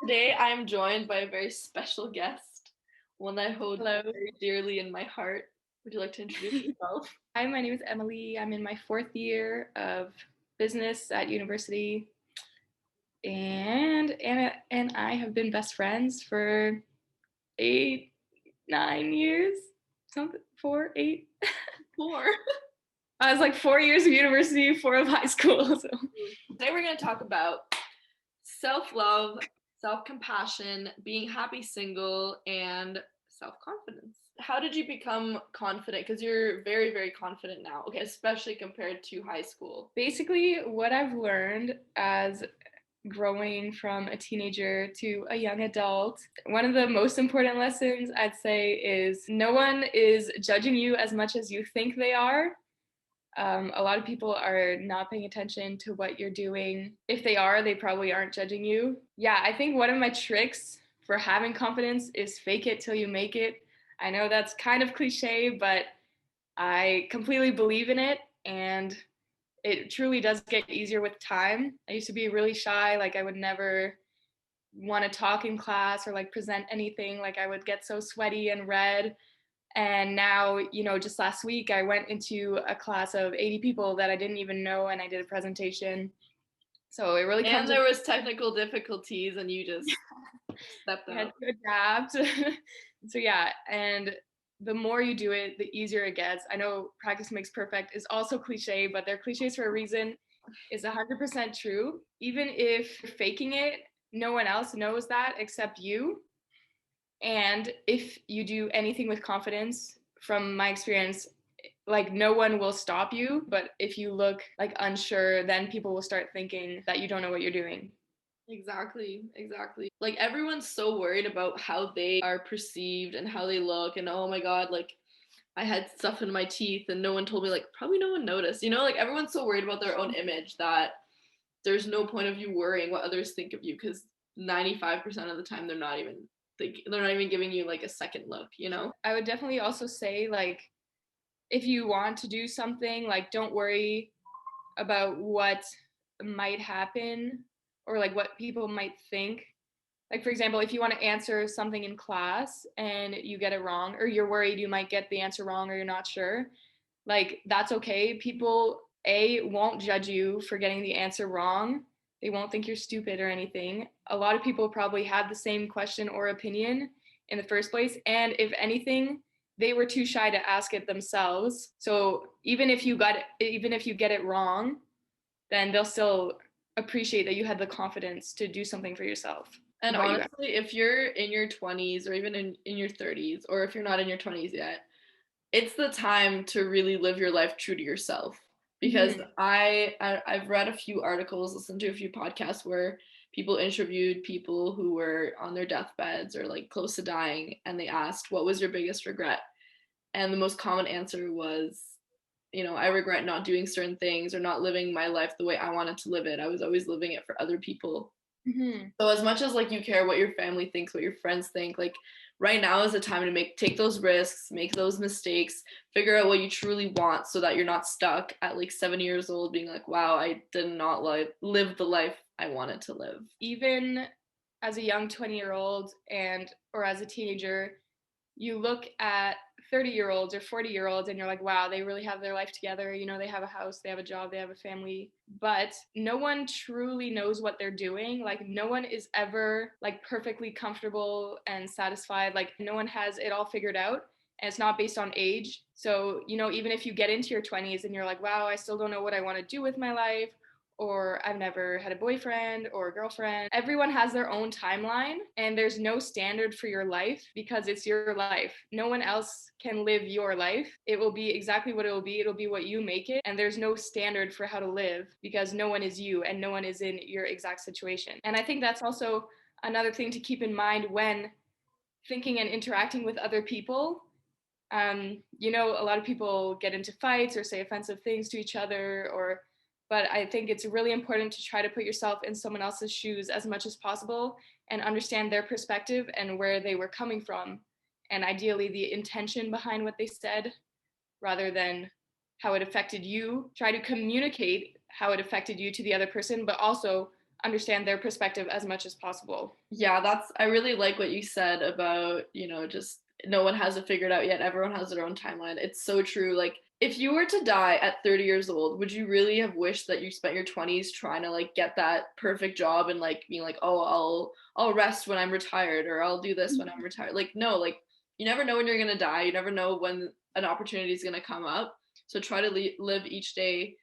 Today I am joined by a very special guest, one I hold Hello. very dearly in my heart. Would you like to introduce yourself? Hi, my name is Emily. I'm in my fourth year of business at university, and Anna and I have been best friends for 8, 9 years, something 4, 8. Four. I was like 4 years of university, four of high school. So Today we're going to talk about self-love, self-compassion, being happy single, and self-confidence. How did you become confident? Because you're very, very confident now. Okay, especially compared to high school. basically, what I've learned as growing from a teenager to a young adult, one of the most important lessons I'd say is no one is judging you as much as you think they are. A lot of people are not paying attention to what you're doing. If they are, they probably aren't judging you. Yeah, I think one of my tricks for having confidence is fake it till you make it. I know that's kind of cliche, but I completely believe in it, and it truly does get easier with time. I used to be really shy, like I would never want to talk in class or like present anything, like I would get so sweaty and red. And now, just last week I went into a class of 80 people that I didn't even know, and I did a presentation. So it really And comes there with, was technical difficulties, and you just stepped I had up. to adapt. So yeah, and the more you do it, the easier it gets. I know practice makes perfect is also cliche, but they're cliches for a reason. Is 100% true. Even if you're faking it, no one else knows that except you. And if you do anything with confidence, from my experience, like no one will stop you. But if you look like unsure, then people will start thinking that you don't know what you're doing. Exactly, exactly. Like everyone's so worried about how they are perceived and how they look, and oh my God, like I had stuff in my teeth and no one told me, like probably no one noticed. Like everyone's so worried about their own image that there's no point of you worrying what others think of you because 95% of the time they're not even giving you like a second look. I would definitely also say, like, if you want to do something, like, don't worry about what might happen or like what people might think. Like, for example, if you want to answer something in class and you get it wrong, or you're worried you might get the answer wrong, or you're not sure, like, that's okay. People, A, won't judge you for getting the answer wrong. They won't think you're stupid or anything. A lot of people probably had the same question or opinion in the first place. And if anything, they were too shy to ask it themselves. So even if you get it wrong, then they'll still appreciate that you had the confidence to do something for yourself. And What you have. honestly, if you're in your 20s or even in your 30s, or if you're not in your 20s yet, it's the time to really live your life true to yourself. Because Mm-hmm. I've read a few articles, listened to a few podcasts where people interviewed people who were on their deathbeds or like close to dying, and they asked, what was your biggest regret? And the most common answer was, I regret not doing certain things or not living my life the way I wanted to live it. I was always living it for other people. Mm-hmm. So as much as like you care what your family thinks, what your friends think, like right now is the time to take those risks, make those mistakes, figure out what you truly want so that you're not stuck at like 7 years old being like, wow, I did not live the life I wanted to live. Even as a young 20-year-old and or as a teenager, you look at 30-year-olds or 40-year-olds and you're like, wow, they really have their life together. They have a house, they have a job, they have a family. But no one truly knows what they're doing. Like, no one is ever like perfectly comfortable and satisfied. Like, no one has it all figured out. And it's not based on age. So, even if you get into your 20s and you're like, wow, I still don't know what I want to do with my life, or I've never had a boyfriend or a girlfriend. Everyone has their own timeline, and there's no standard for your life because it's your life. No one else can live your life. It will be exactly what it will be. It'll be what you make it. And there's no standard for how to live because no one is you and no one is in your exact situation. And I think that's also another thing to keep in mind when thinking and interacting with other people. A lot of people get into fights or say offensive things to each other, but I think it's really important to try to put yourself in someone else's shoes as much as possible and understand their perspective and where they were coming from, and ideally the intention behind what they said rather than how it affected you. Try to communicate how it affected you to the other person, but also understand their perspective as much as possible. Yeah, that's I really like what you said about, just no one has it figured out yet. Everyone has their own timeline. It's so true. Like if you were to die at 30 years old, would you really have wished that you spent your 20s trying to like get that perfect job and like being like, "Oh, I'll rest when I'm retired or I'll do this when I'm retired." Like no, like you never know when you're going to die. You never know when an opportunity is going to come up. So try to live each day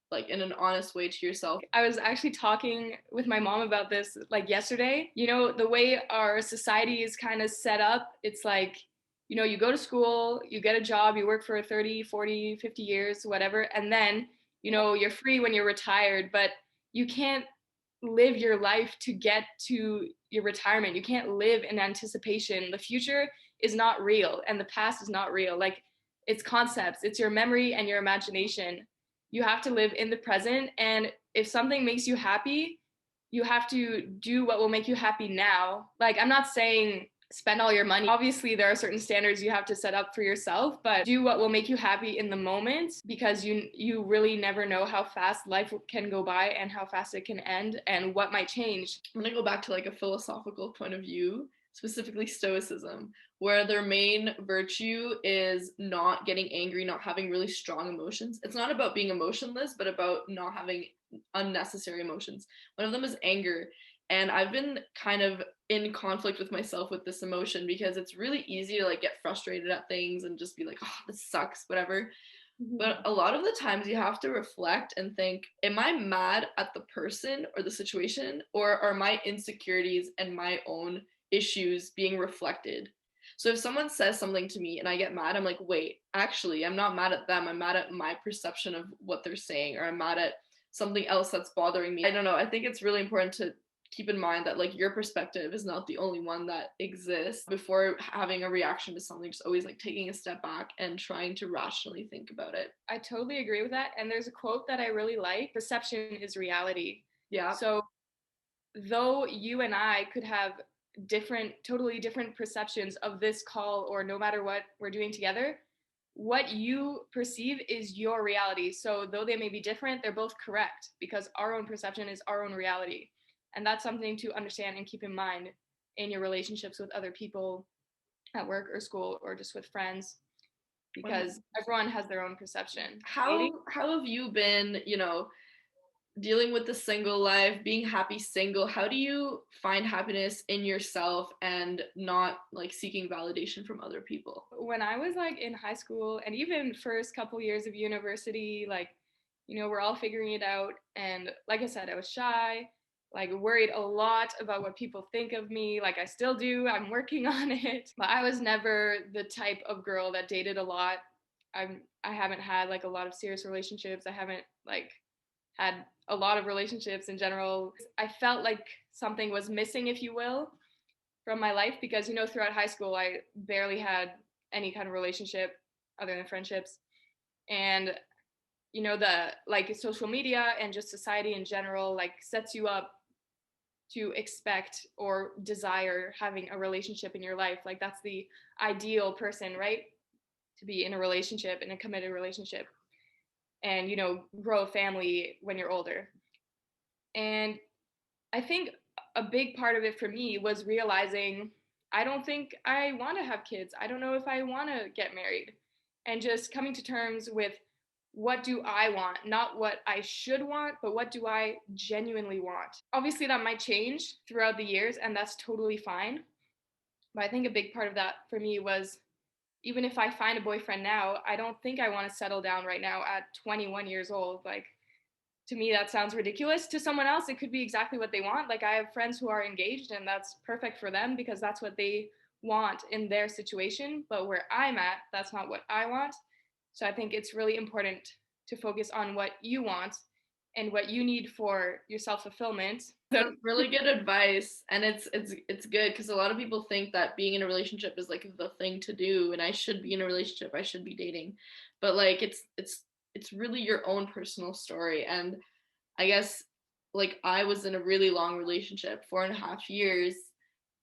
like in an honest way to yourself. I was actually talking with my mom about this like yesterday. You know, the way our society is kind of set up, it's like, you know, you go to school, you get a job, you work for 30, 40, 50 years, whatever, and then, you know, you're free when you're retired, but you can't live your life to get to your retirement. You can't live in anticipation. The future is not real and the past is not real. Like it's concepts, it's your memory and your imagination. You have to live in the present. And if something makes you happy, you have to do what will make you happy now. Like, I'm not saying spend all your money. Obviously, there are certain standards you have to set up for yourself, but do what will make you happy in the moment because you really never know how fast life can go by and how fast it can end and what might change. I'm gonna go back to like a philosophical point of view, specifically Stoicism, where their main virtue is not getting angry, not having really strong emotions. It's not about being emotionless, but about not having unnecessary emotions. One of them is anger. And I've been kind of in conflict with myself with this emotion because it's really easy to like get frustrated at things and just be like, oh, this sucks, whatever. But a lot of the times you have to reflect and think, am I mad at the person or the situation, or are my insecurities and my own issues being reflected? So if someone says something to me and I get mad, I'm like, wait, actually, I'm not mad at them. I'm mad at my perception of what they're saying, or I'm mad at something else that's bothering me. I don't know. I think it's really important to keep in mind that like your perspective is not the only one that exists. Before having a reaction to something, just always like taking a step back and trying to rationally think about it. I totally agree with that. And there's a quote that I really like: perception is reality. Yeah. So though you and I could have totally different perceptions of this call or no matter what we're doing together, what you perceive is your reality. So though they may be different, they're both correct because our own perception is our own reality. And that's something to understand and keep in mind in your relationships with other people at work or school or just with friends because everyone has their own perception. How have you been, dealing with the single life, being happy single? How do you find happiness in yourself and not like seeking validation from other people? When I was like in high school and even first couple years of university, like, you know, we're all figuring it out. And like I said, I was shy, like worried a lot about what people think of me. Like I still do, I'm working on it. But I was never the type of girl that dated a lot. I haven't had like a lot of serious relationships. I haven't like had a lot of relationships in general. I felt like something was missing, if you will, from my life because, you know, throughout high school, I barely had any kind of relationship other than friendships. And, you know, the like social media and just society in general, like sets you up to expect or desire having a relationship in your life. Like that's the ideal person, right? To be in a relationship, in a committed relationship and, you know, grow a family when you're older. And I think a big part of it for me was realizing I don't think I want to have kids. I don't know if I want to get married. And just coming to terms with what do I want? Not what I should want, but what do I genuinely want? Obviously, that might change throughout the years, and that's totally fine. But I think a big part of that for me was even if I find a boyfriend now, I don't think I want to settle down right now at 21 years old. Like, to me that sounds ridiculous. To someone else it could be exactly what they want. Like I have friends who are engaged and that's perfect for them because that's what they want in their situation, but where I'm at, that's not what I want. So I think it's really important to focus on what you want and what you need for your self-fulfillment. That's really good advice, and it's good because a lot of people think that being in a relationship is like the thing to do, and I should be in a relationship, I should be dating, but like it's really your own personal story. And I guess like I was in a really long relationship, 4.5 years,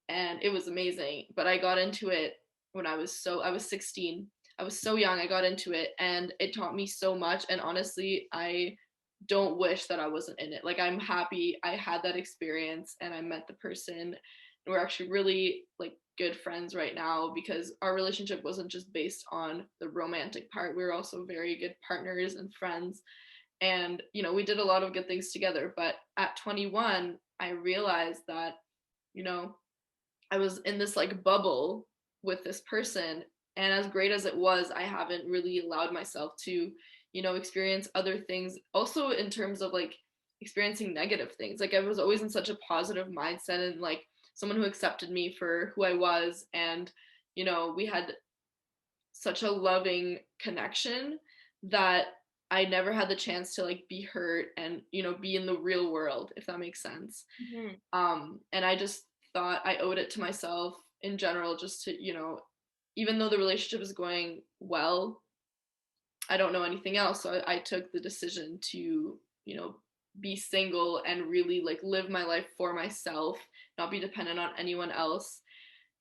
and it was amazing. But I got into it when I was 16. I was so young. I got into it, and it taught me so much. And honestly, I don't wish that I wasn't in it. Like, I'm happy I had that experience and I met the person. And we're actually really like good friends right now because our relationship wasn't just based on the romantic part. We were also very good partners and friends. And, we did a lot of good things together. But at 21, I realized that, you know, I was in this like bubble with this person. And as great as it was, I haven't really allowed myself to, experience other things. Also, in terms of like experiencing negative things. Like, I was always in such a positive mindset and like someone who accepted me for who I was. And, we had such a loving connection that I never had the chance to like be hurt and, be in the real world, if that makes sense. Mm-hmm. And I just thought I owed it to myself in general, just to, even though the relationship is going well, I don't know anything else. So I took the decision to, be single and really like live my life for myself, not be dependent on anyone else.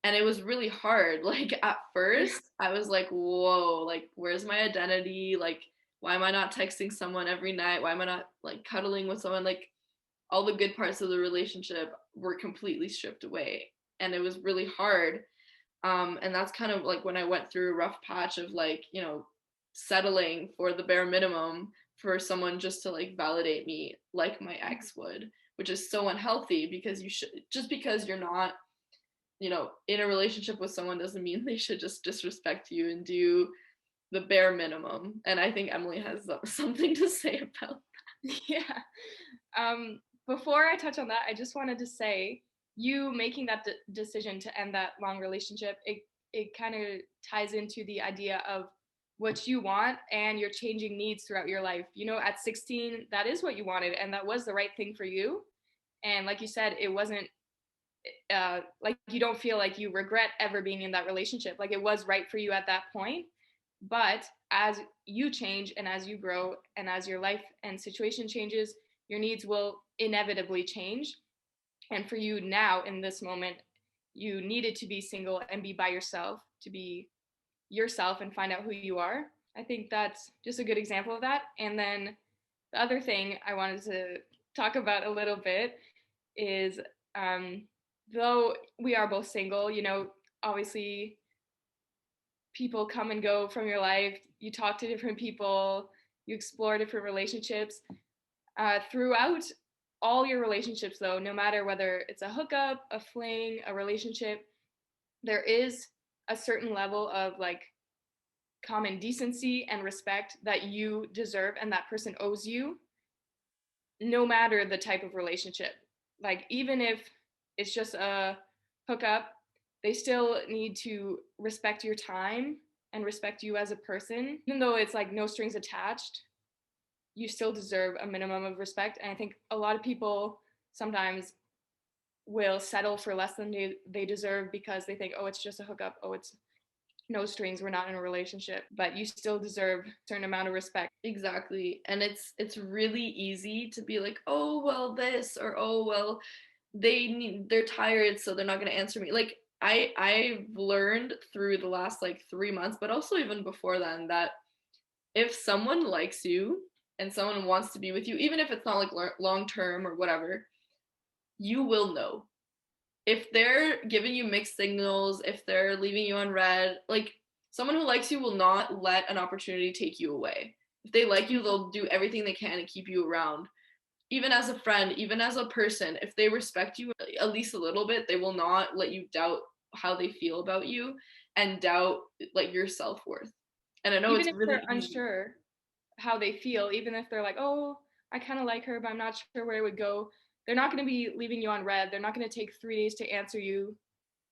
And it was really hard. Like, at Yeah. first, I was like, whoa, like, where's my identity? Like, why am I not texting someone every night? Why am I not like cuddling with someone? Like, all the good parts of the relationship were completely stripped away. And it was really hard. And that's kind of like when I went through a rough patch of like, settling for the bare minimum for someone just to like validate me like my ex would, which is so unhealthy because you should, just because you're not, in a relationship with someone doesn't mean they should just disrespect you and do the bare minimum. And I think Emily has something to say about. Yeah. Um, Before I touch on that, I just wanted to say you making that decision to end that long relationship, it kind of ties into the idea of what you want and your changing needs throughout your life. You know, at 16, that is what you wanted, and that was the right thing for you. And like you said, it wasn't like you don't feel like you regret ever being in that relationship. Like it was right for you at that point. But as you change and as you grow and as your life and situation changes, your needs will inevitably change. And for you now in this moment, you needed to be single and be by yourself, to be yourself and find out who you are. I think that's just a good example of that. And then the other thing I wanted to talk about a little bit is um, though we are both single, you know, obviously people come and go from your life. You talk to different people, you explore different relationships. Throughout all your relationships, though, no matter whether it's a hookup, a fling, a relationship, there is a certain level of like common decency and respect that you deserve and that person owes you, no matter the type of relationship. Like, even if it's just a hookup, they still need to respect your time and respect you as a person. Even though it's like no strings attached, you still deserve a minimum of respect. And I think a lot of people sometimes will settle for less than they deserve because they think, oh, it's just a hookup. Oh, it's no strings. We're not in a relationship. But you still deserve a certain amount of respect. Exactly. And it's really easy to be like, oh well this, or oh well they're tired so they're not going to answer me. Like, I've learned through the last like 3 months, but also even before then, that if someone likes you and someone wants to be with you, even if it's not like long term or whatever, you will know. If they're giving you mixed signals, if they're leaving you on red, like, someone who likes you will not let an opportunity take you away. If they like you, they'll do everything they can to keep you around. Even as a friend, even as a person, if they respect you at least a little bit, they will not let you doubt how they feel about you and doubt like your self-worth. And I know Even it's if really they're easy. unsure how they feel, even if they're like, oh, I kind of like her, but I'm not sure where it would go, they're not going to be leaving you on red. They're not going to take 3 days to answer you.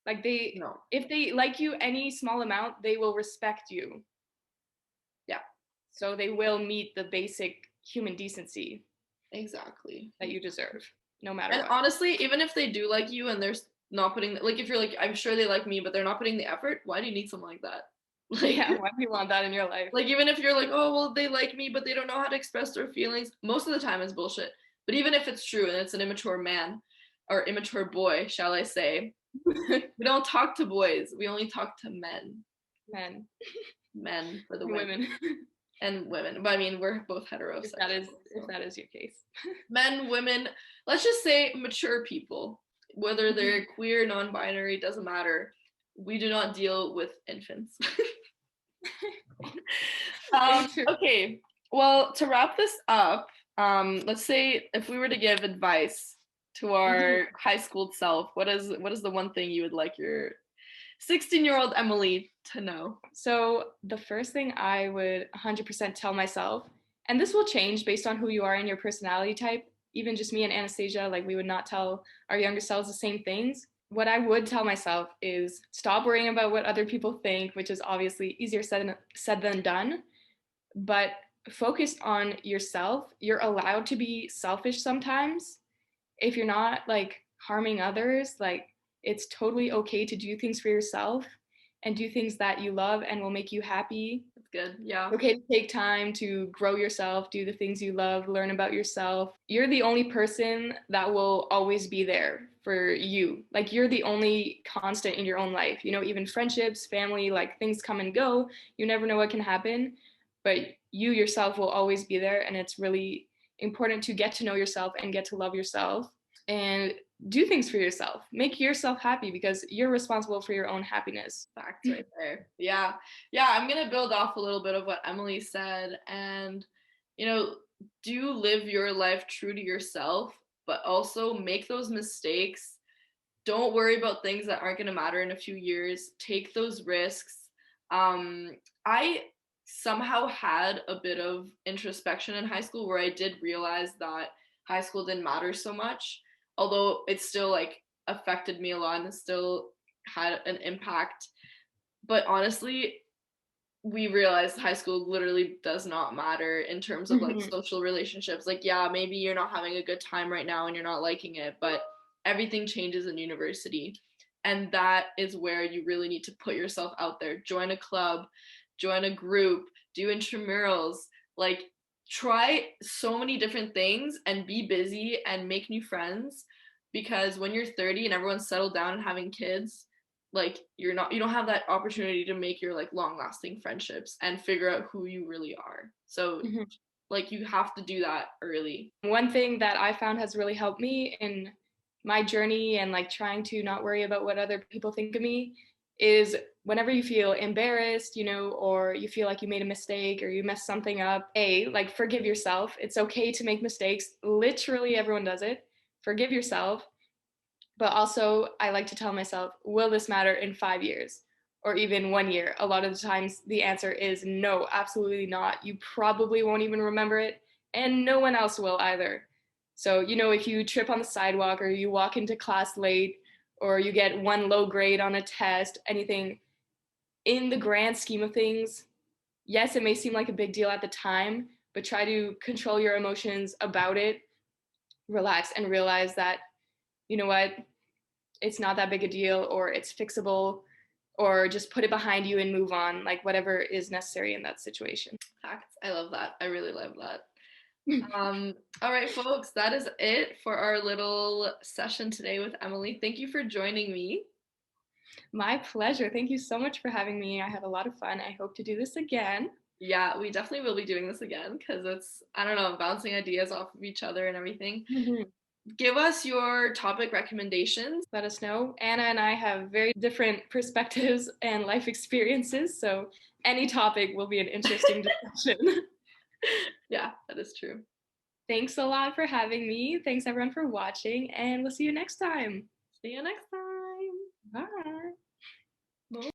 Like No. if they like you any small amount, they will respect you. Yeah, So they will meet the basic human decency exactly. that you deserve, no matter And what. honestly, even if they do like you and they're not putting, like, if you're like, I'm sure they like me, but they're not putting the effort, why do you need someone like that? Like, Yeah, why do you want that in your life? like, even if you're like, oh well, they like me, but they don't know how to express their feelings, most of the time it's bullshit. But even if it's true and it's an immature man or immature boy, shall I say, we don't talk to boys. We only talk to men. Men Men for the and women. women. and women. But I mean, we're both If that is heterosexual, if so that is your case. men, women, let's just say mature people, whether Mhm. they're queer, non-binary, doesn't matter. We do not deal with infants. Very true. Okay, well, to wrap this up, let's say if we were to give advice to Mhm. our high school self, what is the one thing you would like your 16-year-old Emily to know? So the first thing I would 100% tell myself, and this will change based on who you are and your personality type, even just me and Anastasia, like we would not tell our younger selves the same things. What I would tell myself is stop worrying about what other people think, which is obviously easier said than done, but focus on yourself. You're allowed to be selfish sometimes. If you're not like harming others, like it's totally okay to do things for yourself and do things that you love and will make you happy. That's good. Yeah. Okay to take time to grow yourself, do the things you love, learn about yourself. You're the only person that will always be there for you. Like you're the only constant in your own life. You know, even friendships, family, like things come and go. You never know what can happen, but you yourself will always be there. And it's really important to get to know yourself and get to love yourself and do things for yourself. Make yourself happy because you're responsible for your own happiness. Facts right there. Yeah. Yeah, I'm going to build off a little bit of what Emily said and you know, do live your life true to yourself, but also make those mistakes. Don't worry about things that aren't going to matter in a few years. Take those risks. I somehow had a bit of introspection in high school where I did realize that high school didn't matter so much, although it still like affected me a lot and it still had an impact. But honestly, we realized high school literally does not matter in terms of like Mhm. social relationships. Like, yeah, maybe you're not having a good time right now and you're not liking it, but everything changes in university. And that is where you really need to put yourself out there. Join a club, join a group, do intramurals, like try so many different things and be busy and make new friends because when you're 30 and everyone's settled down and having kids, like you don't have that opportunity to make your like long lasting friendships and figure out who you really are, so Mhm. like you have to do that early. One thing that I found has really helped me in my journey and like trying to not worry about what other people think of me is whenever you feel embarrassed, you know, or you feel like you made a mistake or you messed something up, like forgive yourself. It's okay to make mistakes. Literally everyone does it. Forgive yourself. But also, I like to tell myself, will this matter in 5 years or even 1 year? A lot of the times, the answer is no, absolutely not. You probably won't even remember it, and no one else will either. So, you know, if you trip on the sidewalk or you walk into class late or you get one low grade on a test, anything, in the grand scheme of things, yes, it may seem like a big deal at the time, but try to control your emotions about it, relax, and realize that, you know what, it's not that big a deal or it's fixable or just put it behind you and move on, like whatever is necessary in that situation. Facts. I love that. I really love that. All right, folks, that is it for our little session today with Emily. Thank you for joining me. My pleasure. Thank you so much for having me. I had a lot of fun. I hope to do this again. Yeah, we definitely will be doing this again because it's, I don't know, bouncing ideas off of each other and everything. Mm-hmm. Give us your topic recommendations. Let us know. Anna and I have very different perspectives and life experiences, so any topic will be an interesting discussion. Yeah, that is true. Thanks a lot for having me. Thanks everyone for watching, and we'll see you next time. See you next time. Bye. Bye.